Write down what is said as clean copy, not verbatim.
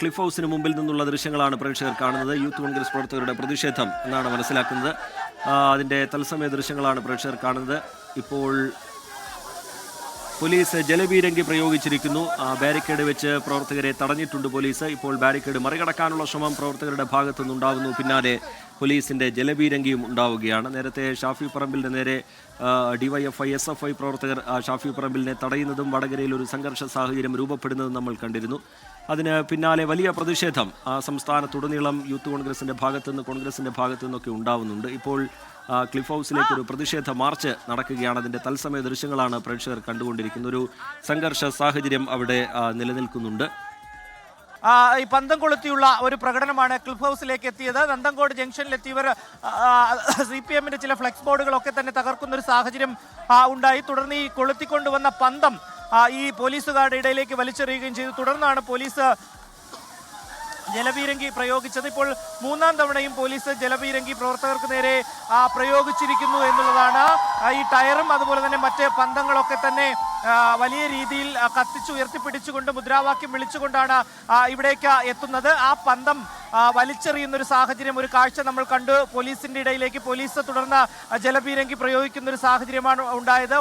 Cliff ഹൗസിന് മുമ്പിൽ നിന്നുള്ള ദൃശ്യങ്ങളാണ് പ്രേക്ഷകർ കാണുന്നത്. യൂത്ത് കോൺഗ്രസ് പ്രവർത്തകരുടെ പ്രതിഷേധം എന്നാണ് മനസ്സിലാക്കുന്നത്. അതിൻ്റെ തത്സമയ ദൃശ്യങ്ങളാണ് പ്രേക്ഷകർ കാണുന്നത്. ഇപ്പോൾ പോലീസ് ജലപീരങ്കി പ്രയോഗിച്ചിരിക്കുന്നു. ബാരിക്കേഡ് വെച്ച് പ്രവർത്തകരെ തടഞ്ഞിട്ടുണ്ട് പോലീസ്. ഇപ്പോൾ ബാരിക്കേഡ് മറികടക്കാനുള്ള ശ്രമം പ്രവർത്തകരുടെ ഭാഗത്തു നിന്നുണ്ടാകുന്നു. പിന്നാലെ പോലീസിന്റെ ജലപീരങ്കിയും ഉണ്ടാവുകയാണ്. നേരത്തെ ഷാഫി പറമ്പിലിന് നേരെ ഡിവൈഎഫ്ഐ SFI പ്രവർത്തകർ ഷാഫി പറമ്പിലിനെ തടയുന്നതും വടകരയിൽ ഒരു സംഘർഷ സാഹചര്യം രൂപപ്പെടുന്നതും നമ്മൾ കണ്ടിരുന്നു. അതിന് പിന്നാലെ വലിയ പ്രതിഷേധം സംസ്ഥാനത്തുടനീളം യൂത്ത് കോൺഗ്രസിന്റെ ഭാഗത്തുനിന്ന് കോൺഗ്രസിന്റെ ഭാഗത്തു നിന്നൊക്കെ ഉണ്ടാവുന്നുണ്ട്. ഇപ്പോൾ ക്ലിഫ് ഹൗസിലേക്ക് ഒരു പ്രതിഷേധ മാർച്ച് നടക്കുകയാണ്. അതിന്റെ തത്സമയ ദൃശ്യങ്ങളാണ് പ്രേക്ഷകർ കണ്ടുകൊണ്ടിരിക്കുന്നത്. ഒരു സംഘർഷ സാഹചര്യം അവിടെ നിലനിൽക്കുന്നുണ്ട്. ഈ പന്തം കൊളുത്തിയുള്ള ഒരു പ്രകടനമാണ് ക്ലിഫ് ഹൗസിലേക്ക് എത്തിയത്. നന്തങ്കോട് ജംഗ്ഷനിലെത്തിയവർ CPMന്റെ ചില ഫ്ലെക്സ് ബോർഡുകളൊക്കെ തന്നെ തകർക്കുന്ന ഒരു സാഹചര്യം ഉണ്ടായി. തുടർന്ന് ഈ കൊളുത്തിക്കൊണ്ടുവന്ന പന്തം ഈ പോലീസുകാരുടെ ഇടയിലേക്ക് വലിച്ചെറിയുകയും ചെയ്തു. തുടർന്നാണ് പോലീസ് ജലപീരങ്കി പ്രയോഗിച്ചത്. ഇപ്പോൾ മൂന്നാം തവണയും പോലീസ് ജലപീരങ്കി പ്രവർത്തകർക്ക് നേരെ പ്രയോഗിച്ചിരിക്കുന്നു എന്നുള്ളതാണ്. ഈ ടയറും അതുപോലെ തന്നെ മറ്റ് പന്തങ്ങളൊക്കെ തന്നെ വലിയ രീതിയിൽ ഉയർത്തിപ്പിടിച്ചുകൊണ്ട് മുദ്രാവാക്യം വിളിച്ചുകൊണ്ടാണ് ഇവിടേക്ക് എത്തുന്നത്. ആ പന്തം വലിച്ചെറിയുന്ന ഒരു സാഹചര്യം, ഒരു കാഴ്ച നമ്മൾ കണ്ടു. പോലീസിന്റെ ഇടയിലേക്ക് പോലീസ് തുടർന്ന് ജലപീരങ്കി പ്രയോഗിക്കുന്ന ഒരു സാഹചര്യമാണ് ഉണ്ടായത്.